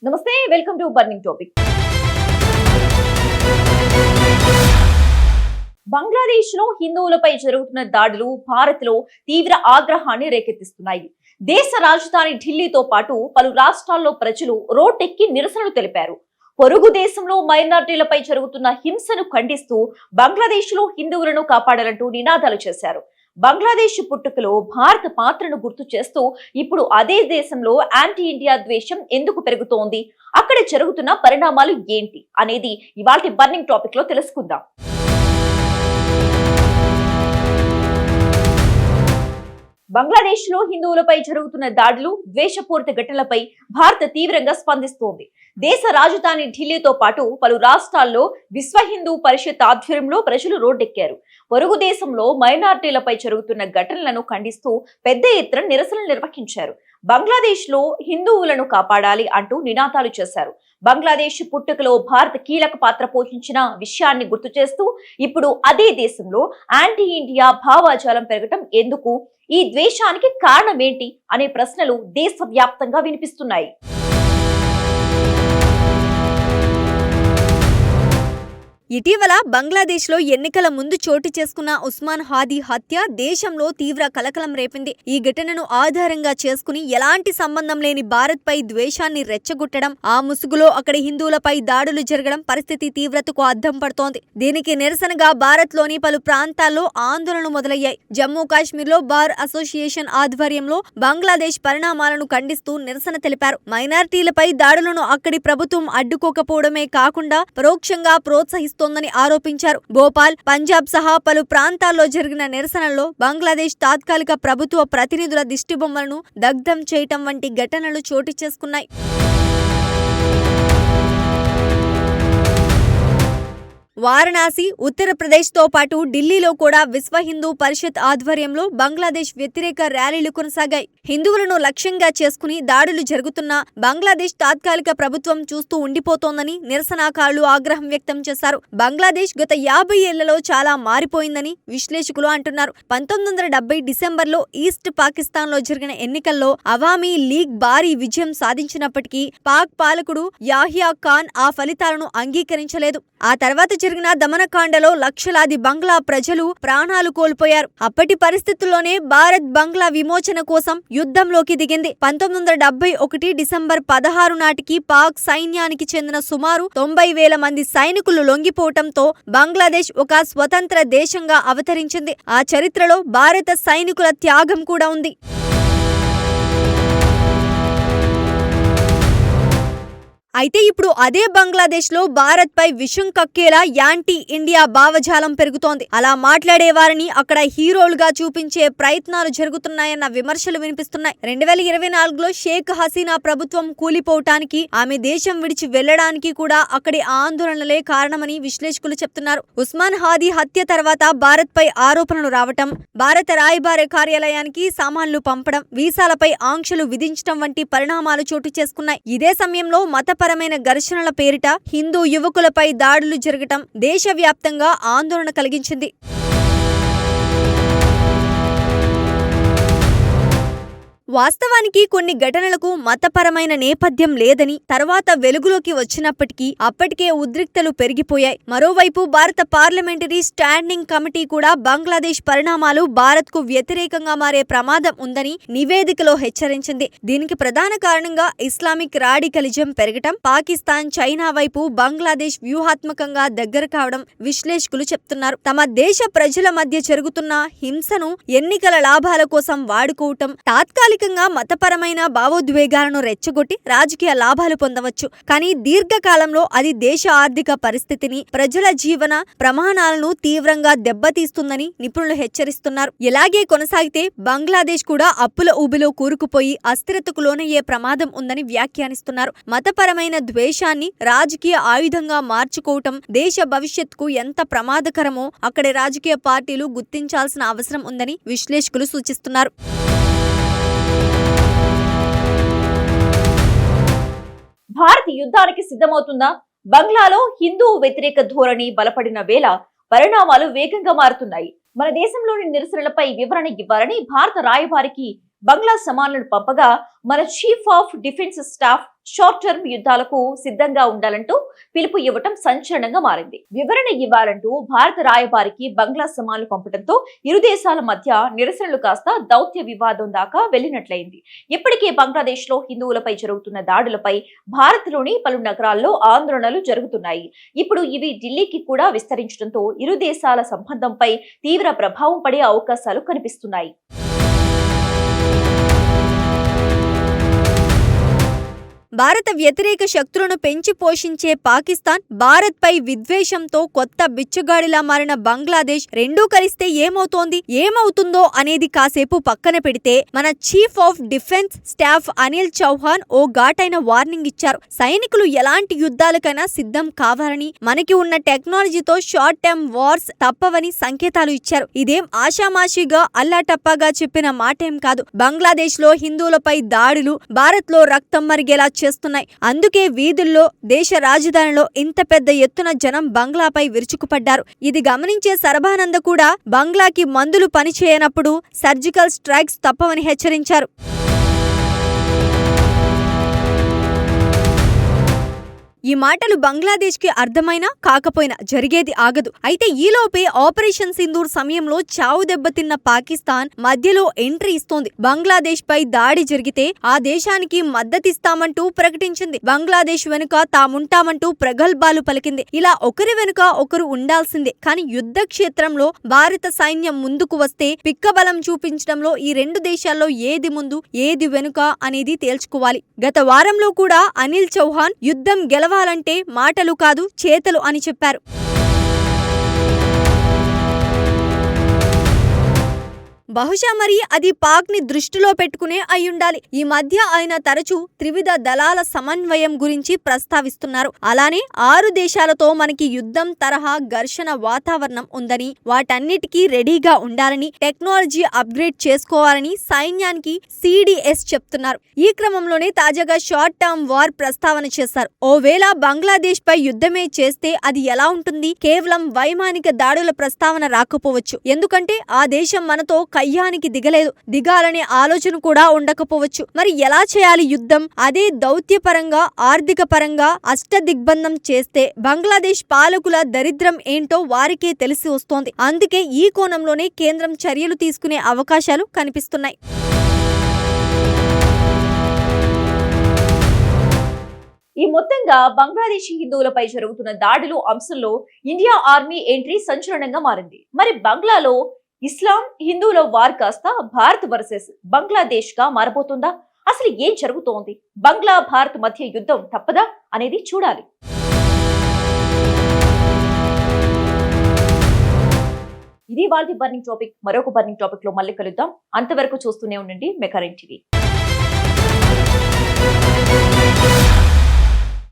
నమస్తే, welcome to burning topic. Bangladesh లో హిందువులపై జరుగుతున్న దాడులు భారత్ లో తీవ్ర ఆగ్రహాన్ని రేకెత్తిస్తున్నాయి. దేశ రాజధాని ఢిల్లీతో పాటు పలు రాష్ట్రాల్లో ప్రజలు రోడ్డెక్కి నిరసనలు తెలిపారు. పొరుగు దేశంలో మైనారిటీలపై జరుగుతున్న హింసను ఖండిస్తూ బంగ్లాదేశ్ లో హిందువులను కాపాడాలంటూ నినాదాలు చేశారు. బంగ్లాదేశ్ పుట్టుకలో భారత పాత్రను గుర్తు చేస్తూ ఇప్పుడు అదే దేశంలో యాంటీ ఇండియా ద్వేషం ఎందుకు పెరుగుతోంది, అక్కడ జరుగుతున్న పరిణామాలు ఏంటి అనేది ఇవాల్టి బర్నింగ్ టాపిక్ లో తెలుసుకుందాం. బంగ్లాదేశ్ లో హిందువులపై జరుగుతున్న దాడులు, ద్వేషపూరిత ఘటనలపై భారత్ తీవ్రంగా స్పందిస్తోంది. దేశ రాజధాని ఢిల్లీతో పాటు పలు రాష్ట్రాల్లో విశ్వ హిందూ పరిషత్ ఆధ్వర్యంలో ప్రజలు రోడ్డెక్కారు. పొరుగు దేశంలో మైనారిటీలపై జరుగుతున్న ఘటనలను ఖండిస్తూ పెద్ద ఎత్తున నిరసనలు నిర్వహించారు. బంగ్లాదేశ్ లో హిందువులను కాపాడాలి అంటూ నినాదాలు చేశారు. బంగ్లాదేశ్ పుట్టుకలో భారత్ కీలక పాత్ర పోషించిన విషయాన్ని గుర్తు చేస్తూ ఇప్పుడు అదే దేశంలో యాంటీ ఇండియా భావాజాలం పెరగటం ఎందుకు, ఈ ద్వేషానికి కారణమేంటి అనే ప్రశ్నలు దేశవ్యాప్తంగా వినిపిస్తున్నాయి. ఇటీవల బంగ్లాదేశ్లో ఎన్నికల ముందు చోటు చేసుకున్న ఉస్మాన్ హాదీ హత్య దేశంలో తీవ్ర కలకలం రేపింది. ఈ ఘటనను ఆధారంగా చేసుకుని ఎలాంటి సంబంధం లేని భారత్పై ద్వేషాన్ని రెచ్చగొట్టడం, ఆ ముసుగులో అక్కడి హిందువులపై దాడులు జరగడం పరిస్థితి తీవ్రతకు అద్దం పడుతోంది. దీనికి నిరసనగా భారత్లోని పలు ప్రాంతాల్లో ఆందోళనలు మొదలయ్యాయి. జమ్మూ కాశ్మీర్లో బార్ అసోసియేషన్ ఆధ్వర్యంలో బంగ్లాదేశ్ పరిణామాలను ఖండిస్తూ నిరసన తెలిపారు. మైనారిటీలపై దాడులను అక్కడి ప్రభుత్వం అడ్డుకోకపోవడమే కాకుండా పరోక్షంగా ప్రోత్సహిస్తోందని ఆరోపించారు. భోపాల్, పంజాబ్ సహా పలు ప్రాంతాల్లో జరిగిన నిరసనల్లో బంగ్లాదేశ్ తాత్కాలిక ప్రభుత్వ ప్రతినిధుల దిష్టిబొమ్మలను దగ్ధం చేయటం వంటి ఘటనలు చోటు చేసుకున్నాయి. వారణాసి, ఉత్తరప్రదేశ్ తో పాటు ఢిల్లీలో కూడా విశ్వ హిందూ పరిషత్ ఆధ్వర్యంలో బంగ్లాదేశ్ వ్యతిరేక ర్యాలీలు కొనసాగాయి. హిందువులను లక్ష్యంగా చేసుకుని దాడులు జరుగుతున్నా బంగ్లాదేశ్ తాత్కాలిక ప్రభుత్వం చూస్తూ ఉండిపోతోందని నిరసనకారులు ఆగ్రహం వ్యక్తం చేశారు. బంగ్లాదేశ్ గత 50 ఏళ్లలో చాలా మారిపోయిందని విశ్లేషకులు అంటున్నారు. 1970 డిసెంబర్లో ఈస్ట్ పాకిస్తాన్ లో జరిగిన ఎన్నికల్లో అవామీ లీగ్ భారీ విజయం సాధించినప్పటికీ పాక్ పాలకుడు యాహియా ఖాన్ ఆ ఫలితాలను అంగీకరించలేదు. ఆ తర్వాత జరిగిన దమనకాండలో లక్షలాది బంగ్లా ప్రజలు ప్రాణాలు కోల్పోయారు. అప్పటి పరిస్థితుల్లోనే భారత్ బంగ్లా విమోచన కోసం యుద్ధంలోకి దిగింది. 1971 డిసెంబర్ 16 నాటికి పాక్ సైన్యానికి చెందిన సుమారు 90,000 మంది సైనికులు లొంగిపోవటంతో బంగ్లాదేశ్ ఒక స్వతంత్ర దేశంగా అవతరించింది. ఆ చరిత్రలో భారత సైనికుల త్యాగం కూడా ఉంది. అయితే ఇప్పుడు అదే బంగ్లాదేశ్ లో భారత్ పై విషం కక్కేలా యాంటీ ఇండియా భావజాలం పెరుగుతోంది. అలా మాట్లాడే వారిని అక్కడ హీరోలుగా చూపించే ప్రయత్నాలు జరుగుతున్నాయన్న విమర్శలు వినిపిస్తున్నాయి. 2024లో షేక్ హసీనా ప్రభుత్వం కూలిపోవటానికి, ఆమె దేశం విడిచి వెళ్లడానికి కూడా అక్కడి ఆందోళనలే కారణమని విశ్లేషకులు చెప్తున్నారు. ఉస్మాన్ హాదీ హత్య తర్వాత భారత్ పై ఆరోపణలు రావటం, భారత రాయబార కార్యాలయానికి సామాన్లు పంపడం, వీసాలపై ఆంక్షలు విధించడం వంటి పరిణామాలు చోటు చేసుకున్నాయి. ఇదే సమయంలో మతపరమైన ఘర్షణల పేరిట హిందూ యువకులపై దాడులు జరగటం దేశవ్యాప్తంగా ఆందోళన కలిగించింది. వాస్తవానికి కొన్ని ఘటనలకు మతపరమైన నేపథ్యం లేదని తర్వాత వెలుగులోకి వచ్చినప్పటికీ అప్పటికే ఉద్రిక్తలు పెరిగిపోయాయి. మరోవైపు భారత పార్లమెంటరీ స్టాండింగ్ కమిటీ కూడా బంగ్లాదేశ్ పరిణామాలు భారత్ కు వ్యతిరేకంగా మారే ప్రమాదం ఉందని నివేదికలో హెచ్చరించింది. దీనికి ప్రధాన కారణంగా ఇస్లామిక్ రాడికలిజం పెరగటం, పాకిస్తాన్, చైనా వైపు బంగ్లాదేశ్ వ్యూహాత్మకంగా దగ్గర కావడం విశ్లేషకులు చెప్తున్నారు. తమ దేశ ప్రజల మధ్య జరుగుతున్న హింసను ఎన్నికల లాభాల కోసం వాడుకోవటం, తాత్కాలిక మతపరమైన భావోద్వేగాలను రెచ్చగొట్టి రాజకీయ లాభాలు పొందవచ్చు. కానీ దీర్ఘకాలంలో అది దేశ ఆర్థిక పరిస్థితిని, ప్రజల జీవన ప్రమాణాలను తీవ్రంగా దెబ్బతీస్తుందని నిపుణులు హెచ్చరిస్తున్నారు. ఇలాగే కొనసాగితే బంగ్లాదేశ్ కూడా అప్పుల ఊబిలో కూరుకుపోయి అస్థిరతకు లోనయ్యే ప్రమాదం ఉందని వ్యాఖ్యానిస్తున్నారు. మతపరమైన ద్వేషాన్ని రాజకీయ ఆయుధంగా మార్చుకోవటం దేశ భవిష్యత్తుకు ఎంత ప్రమాదకరమో అక్కడి రాజకీయ పార్టీలు గుర్తించాల్సిన అవసరం ఉందని విశ్లేషకులు సూచిస్తున్నారు. భారత్ యుద్ధానికి సిద్ధమవుతుందా? బంగ్లాలో హిందూ వ్యతిరేక ధోరణి బలపడిన వేళ పరిణామాలు వేగంగా మారుతున్నాయి. మన దేశంలోని నిరసనలపై వివరణ ఇవ్వాలని భారత రాయబారికి బంగ్లా సమానులను పంపగా మన chief of defence staff short term యుద్ధాలకు సిద్ధంగా ఉండాలంటూ పిలుపు ఇవ్వటం సంచలనంగా మారింది. వివరణ ఇవ్వాలంటూ భారత రాయబారికి బంగ్లా సమానులు పంపడంతో ఇరు దేశాల మధ్య నిరసనలు కాస్త దౌత్య వివాదం దాకా వెళ్లినట్లయింది. ఇప్పటికే బంగ్లాదేశ్ లో హిందువులపై జరుగుతున్న దాడులపై భారత్ లోని పలు నగరాల్లో ఆందోళనలు జరుగుతున్నాయి. ఇప్పుడు ఇవి ఢిల్లీకి కూడా విస్తరించడంతో ఇరు దేశాల సంబంధంపై తీవ్ర ప్రభావం పడే అవకాశాలు కనిపిస్తున్నాయి. భారత వ్యతిరేక శక్తులను పెంచి పోషించే పాకిస్తాన్, భారత్ పై విద్వేషంతో కొత్త బిచ్చగాడిలా మారిన బంగ్లాదేశ్ రెండూ కలిస్తే ఏమవుతుందో అనేది కాసేపు పక్కన పెడితే మన chief of defence staff Anil Chauhan ఓ ఘాటైన వార్నింగ్ ఇచ్చారు. సైనికులు ఎలాంటి యుద్ధాలకైనా సిద్ధం కావాలని, మనకి ఉన్న టెక్నాలజీతో షార్ట్ టర్మ్ వార్స్ తప్పవని సంకేతాలు ఇచ్చారు. ఇదేం ఆషామాషిగా అల్లాటప్పాగా చెప్పిన మాటేం కాదు. బంగ్లాదేశ్ లో హిందువులపై దాడులు భారత్ లో రక్తం మరిగేలా చేస్తున్నాయి. అందుకే వీధుల్లో, దేశ రాజధానిలో ఇంత పెద్ద ఎత్తున జనం బంగ్లాపై విరుచుకుపడ్డారు. ఇది గమనించే సర్బానంద కూడా బంగ్లాకి మందులు పనిచేయనప్పుడు సర్జికల్ స్ట్రైక్స్ తప్పవని హెచ్చరించారు. ఈ మాటలు బంగ్లాదేశ్ కి అర్థమైనా కాకపోయినా జరిగేది ఆగదు. అయితే ఈలోపే ఆపరేషన్ సింధూర్ సమయంలో చావు దెబ్బతిన్న పాకిస్తాన్ మధ్యలో ఎంట్రీ ఇస్తోంది. బంగ్లాదేశ్ పై దాడి జరిగితే ఆ దేశానికి మద్దతిస్తామంటూ ప్రకటించింది. బంగ్లాదేశ్ వెనుక తాముంటామంటూ ప్రగల్భాలు పలికింది. ఇలా ఒకరి వెనుక ఒకరు ఉండాల్సిందే. కానీ యుద్ధ క్షేత్రంలో భారత సైన్యం ముందుకు వస్తే పిక్కబలం చూపించడంలో ఈ రెండు దేశాల్లో ఏది ముందు ఏది వెనుక అనేది తేల్చుకోవాలి. గత వారంలో కూడా అనిల్ చౌహాన్ యుద్ధం గెలవాలంటే మాటలు కాదు చేతలు అని చెప్పారు. బహుశా మరి అది పాక్ ని దృష్టిలో పెట్టుకునే అయ్యుండాలి. ఈ మధ్య ఆయన తరచూ త్రివిధ దళాల సమన్వయం గురించి ప్రస్తావిస్తున్నారు. అలానే 6 దేశాలతో మనకి యుద్ధం తరహా ఘర్షణ వాతావరణం ఉందని, వాటన్నిటికీ రెడీగా ఉండాలని, టెక్నాలజీ అప్గ్రేడ్ చేసుకోవాలని సైన్యానికి CDS చెప్తున్నారు. ఈ క్రమంలోనే తాజాగా షార్ట్ టర్మ్ వార్ ప్రస్తావన చేశారు. ఓవేళ బంగ్లాదేశ్ పై యుద్ధమే చేస్తే అది ఎలా ఉంటుంది? కేవలం వైమానిక దాడుల ప్రస్తావన రాకపోవచ్చు. ఎందుకంటే ఆ దేశం మనతో కయ్యానికి దిగాలనే ఆలోచన కూడా ఉండకపోవచ్చు. మరి ఎలా చేయాలి యుద్ధం? అదే దౌత్యపరంగా, ఆర్థిక పరంగా అష్టదిగ్బంధం చేస్తే బంగ్లాదేశ్ పాలకుల దరిద్రం ఏంటో వారికే తెలిసి వస్తోంది. అందుకే ఈ కోణంలోనే కేంద్రం చర్యలు తీసుకునే అవకాశాలు కనిపిస్తున్నాయి. ఈ మొత్తంగా బంగ్లాదేశీ హిందువులపై జరుగుతున్న దాడులు అంశంలో ఇండియా ఆర్మీ ఎంట్రీ సంచలనంగా మారింది. మరి బంగ్లాలో ఇస్లాం హిందువుల వార్ కాస్త భారత్ వర్సెస్ బంగ్లాదేశ్ గా మారబోతుందా? అసలు ఏం జరుగుతోంది? బంగ్లా భారత్ మధ్య యుద్ధం తప్పదా అనేది చూడాలి. ఇది వాళ్ళ బర్నింగ్ టాపిక్. మరొక బర్నింగ్ టాపిక్ లో మళ్ళీ కలుద్దాం. అంతవరకు చూస్తూనే ఉండండి మెకారెంట్ టీవీ.